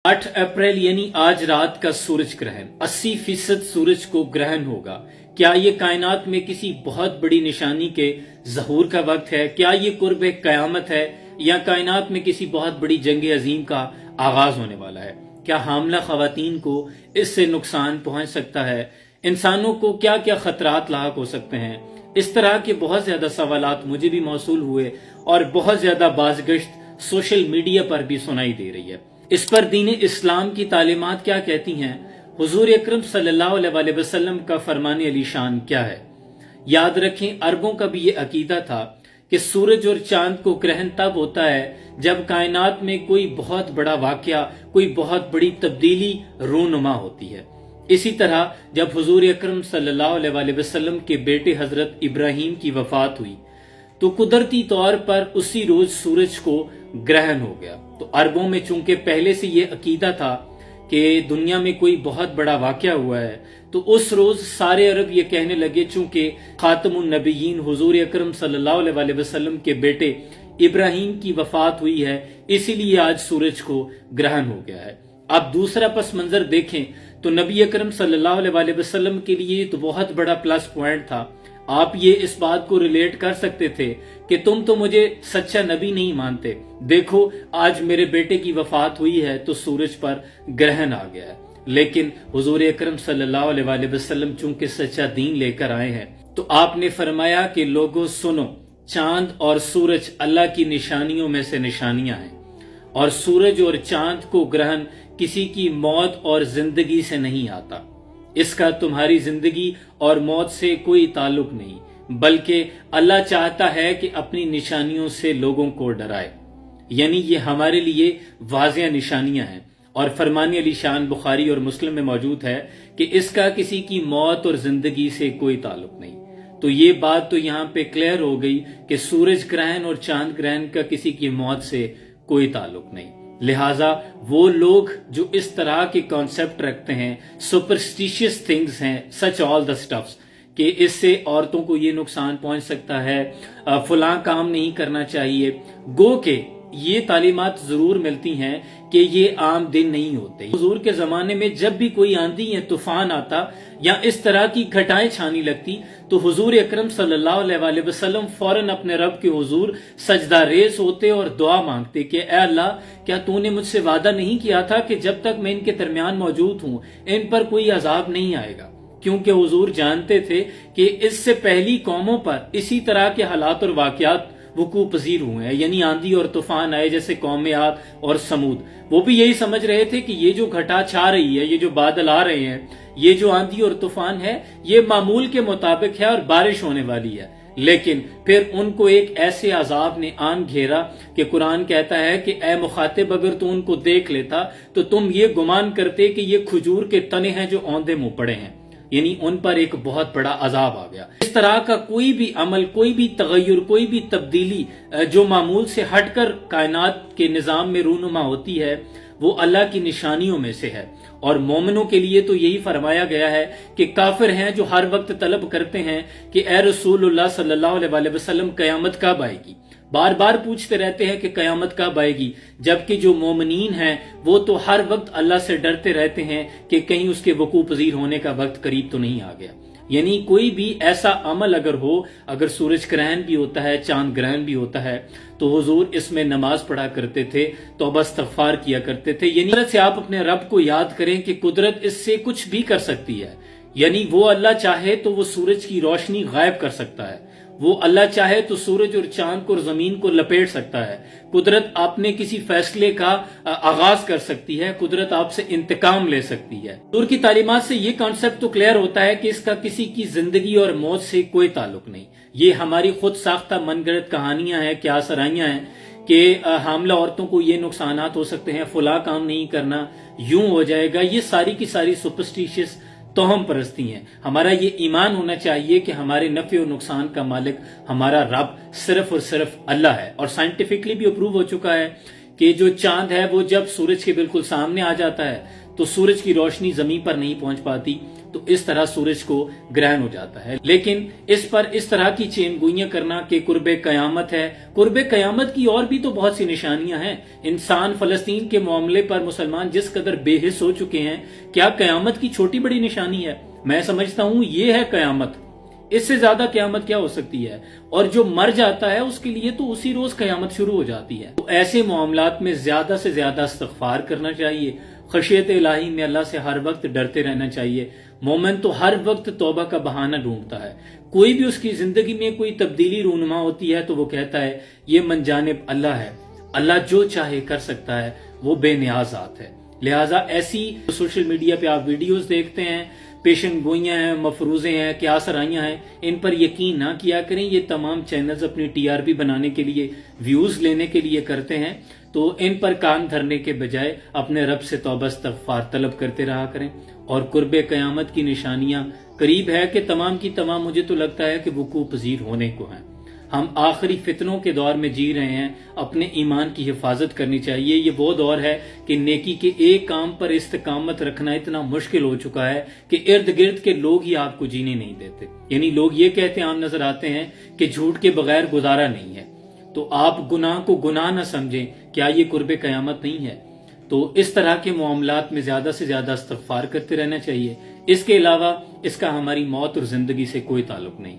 8 अप्रैल यानी आज रात का सूरज ग्रहण 80% सूरज को ग्रहण होगा। क्या ये कायनात में किसी बहुत बड़ी निशानी के ज़हूर का वक्त है? क्या ये कुर्ब क़यामत है या कायनात में किसी बहुत बड़ी जंग अजीम का आगाज होने वाला है? क्या हामला ख़वातीन को इससे नुकसान पहुंच सकता है? इंसानों को क्या क्या खतरात लाक हो सकते हैं? इस तरह के बहुत ज्यादा सवालात मुझे भी मौसूल हुए और बहुत ज्यादा बाज़गश्त सोशल मीडिया पर भी सुनाई दे रही है। इस पर दीन इस्लाम की तालीमात क्या कहती हैं? हुजूर अकरम सल्लल्लाहु अलैहि वसल्लम का फरमान अलीशान क्या है? याद रखें, अरबों का भी ये अकीदा था कि सूरज और चांद को ग्रहण तब होता है जब कायनात में कोई बहुत बड़ा वाकया, कोई बहुत बड़ी तब्दीली रूनुमा होती है। इसी तरह जब हुजूर अकरम सल्लल्लाहु अलैहि वसल्लम के बेटे हजरत इब्राहीम की वफात हुई तो कुदरती तौर पर उसी रोज सूरज को ग्रहण हो गया। तो अरबों में चूंकि पहले से ये अकीदा था कि दुनिया में कोई बहुत बड़ा वाकया हुआ है, तो उस रोज सारे अरब ये कहने लगे चूंकि खातमुन नबीयीन हुजूर अकरम सल्लल्लाहु अलैहि वसल्लम के बेटे इब्राहीम की वफात हुई है, इसीलिए आज सूरज को ग्रहण हो गया है। अब दूसरा पस मंजर देखें तो नबी अकरम सल्लल्लाहु अलैहि वसल्लम के लिए तो बहुत बड़ा प्लस पॉइंट था। आप ये इस बात को रिलेट कर सकते थे कि तुम तो मुझे सच्चा नबी नहीं मानते, देखो आज मेरे बेटे की वफात हुई है तो सूरज पर ग्रहण आ गया है। लेकिन हुजूर अकरम सल्लल्लाहु अलैहि वसल्लम चूंकि सच्चा दीन लेकर आए हैं तो आपने फरमाया कि लोगों सुनो, चांद और सूरज अल्लाह की निशानियों में से निशानियां हैं और सूरज और चांद को ग्रहण किसी की मौत और जिंदगी से नहीं आता। इसका तुम्हारी जिंदगी और मौत से कोई ताल्लुक नहीं, बल्कि अल्लाह चाहता है कि अपनी निशानियों से लोगों को डराए। यानी ये हमारे लिए वाज़िया निशानियां हैं और फरमान अलीशान बुखारी और मुस्लिम में मौजूद है कि इसका किसी की मौत और जिंदगी से कोई ताल्लुक नहीं। तो ये बात तो यहाँ पे क्लियर हो गई कि सूरज ग्रहण और चांद ग्रहण का किसी की मौत से कोई ताल्लुक नहीं। लिहाजा वो लोग जो इस तरह के कॉन्सेप्ट रखते हैं, सुपरस्टिशियस थिंग्स हैं, सच ऑल द स्टफ्स, कि इससे औरतों को ये नुकसान पहुंच सकता है, फलां काम नहीं करना चाहिए, गो के ये तालीमात जरूर मिलती हैं कि ये आम दिन नहीं होते। हुजूर के जमाने में जब भी कोई आंधी या तूफान आता या इस तरह की घटाएं छानी लगती तो हुजूर अकरम सल्लल्लाहु अलैहि वसल्लम फौरन अपने रब के हुजूर सजदा रेस होते और दुआ मांगते कि ऐ अल्लाह, क्या तूने मुझसे वादा नहीं किया था कि जब तक मैं इनके दरमियान मौजूद हूं इन पर कोई अजाब नहीं आएगा? क्योंकि हुजूर जानते थे कि इससे पहली कौमों पर इसी तरह के हालात और वाकयात वकू पजीर हुए हैं, यानी आंधी और तूफान आए जैसे कौम आद और समूद। वो भी यही समझ रहे थे कि ये जो घटा छा रही है, ये जो बादल आ रहे हैं, ये जो आंधी और तूफान है, ये मामूल के मुताबिक है और बारिश होने वाली है। लेकिन फिर उनको एक ऐसे अजाब ने आन घेरा कि कुरान कहता है कि ए मुखातिब, अगर तू उनको देख लेता तो तुम ये गुमान करते कि ये खजूर के तने हैं जो औंधे मुंह पड़े हैं। यानी उन पर एक बहुत बड़ा अजाब आ गया। इस तरह का कोई भी अमल, कोई भी तगय्युर, कोई भी तब्दीली जो मामूल से हटकर कायनात के निजाम में रूनुमा होती है, वो अल्लाह की निशानियों में से है। और मोमिनों के लिए तो यही फरमाया गया है कि काफिर हैं जो हर वक्त तलब करते हैं कि ए रसूलुल्लाह सल्लल्लाहु अलैहि वसल्लम कयामत कब आएगी, बार बार पूछते रहते हैं कि कयामत कब आएगी। जबकि जो मोमिनीन हैं वो तो हर वक्त अल्लाह से डरते रहते हैं कि कहीं उसके वकू पजीर होने का वक्त करीब तो नहीं आ गया। यानी कोई भी ऐसा अमल अगर हो, अगर सूरज ग्रहण भी होता है, चांद ग्रहण भी होता है, तो हुजूर इसमें नमाज पढ़ा करते थे, तौबा इस्तगफार किया करते थे। यानी कुदरत से आप अपने रब को याद करें कि कुदरत इससे कुछ भी कर सकती है। यानी वो अल्लाह चाहे तो वो सूरज की रोशनी गायब कर सकता है, वो अल्लाह चाहे तो सूरज और चांद को और जमीन को लपेट सकता है। कुदरत आपने किसी फैसले का आगाज कर सकती है, कुदरत आपसे इंतकाम ले सकती है। हुजूर की तालीमात से ये कॉन्सेप्ट तो क्लियर होता है कि इसका किसी की जिंदगी और मौत से कोई ताल्लुक नहीं। ये हमारी खुद साख्ता मनगढ़ंत कहानियां हैं, क्या सराइयां हैं कि हामला औरतों को ये नुकसानात हो सकते हैं, फुला काम नहीं करना, यूं हो जाएगा। ये सारी की सारी सुपरस्टिशियस तोहम परस्ती हैं। हमारा ये ईमान होना चाहिए कि हमारे नफे और नुकसान का मालिक हमारा रब सिर्फ और सिर्फ अल्लाह है। और साइंटिफिकली भी अप्रूव हो चुका है कि जो चांद है वो जब सूरज के बिल्कुल सामने आ जाता है तो सूरज की रोशनी जमीन पर नहीं पहुंच पाती, تو اس طرح سورج کو گرہن ہو جاتا ہے۔ لیکن اس پر اس طرح کی چین گوئیاں کرنا کہ قرب قیامت ہے، قرب قیامت کی اور بھی تو بہت سی نشانیاں ہیں۔ انسان فلسطین کے معاملے پر مسلمان جس قدر بے حس ہو چکے ہیں، کیا قیامت کی چھوٹی بڑی نشانی ہے؟ میں سمجھتا ہوں یہ ہے قیامت، اس سے زیادہ قیامت کیا ہو سکتی ہے؟ اور جو مر جاتا ہے اس کے لیے تو اسی روز قیامت شروع ہو جاتی ہے۔ تو ایسے معاملات میں زیادہ سے زیادہ استغفار کرنا چاہیے، خشیت الہی میں اللہ سے ہر وقت ڈرتے رہنا چاہیے۔ مومن تو ہر وقت توبہ کا بہانہ ڈھونڈتا ہے، کوئی بھی اس کی زندگی میں کوئی تبدیلی رونما ہوتی ہے تو وہ کہتا ہے یہ من جانب اللہ ہے، اللہ جو چاہے کر سکتا ہے، وہ بے نیاز ذات ہے۔ لہٰذا ایسی سوشل میڈیا پہ آپ ویڈیوز دیکھتے ہیں، پیشن گوئیاں ہیں، مفروضے ہیں، کیا سرائیاں ہیں، ان پر یقین نہ کیا کریں۔ یہ تمام چینلز اپنی ٹی آر پی بنانے کے لیے، ویوز لینے کے لیے کرتے ہیں، تو ان پر کان دھرنے کے بجائے اپنے رب سے توبہ استغفار طلب کرتے رہا کریں۔ اور قرب قیامت کی نشانیاں قریب ہے کہ تمام کی تمام مجھے تو لگتا ہے کہ وقوع پذیر ہونے کو ہیں۔ ہم آخری فتنوں کے دور میں جی رہے ہیں، اپنے ایمان کی حفاظت کرنی چاہیے۔ یہ وہ دور ہے کہ نیکی کے ایک کام پر استقامت رکھنا اتنا مشکل ہو چکا ہے کہ ارد گرد کے لوگ ہی آپ کو جینے نہیں دیتے۔ یعنی لوگ یہ کہتے عام نظر آتے ہیں کہ جھوٹ کے بغیر گزارا نہیں ہے۔ تو آپ گناہ کو گناہ نہ سمجھیں، کیا یہ قرب قیامت نہیں ہے؟ تو اس طرح کے معاملات میں زیادہ سے زیادہ استغفار کرتے رہنا چاہیے۔ اس کے علاوہ اس کا ہماری موت اور زندگی سے کوئی تعلق نہیں۔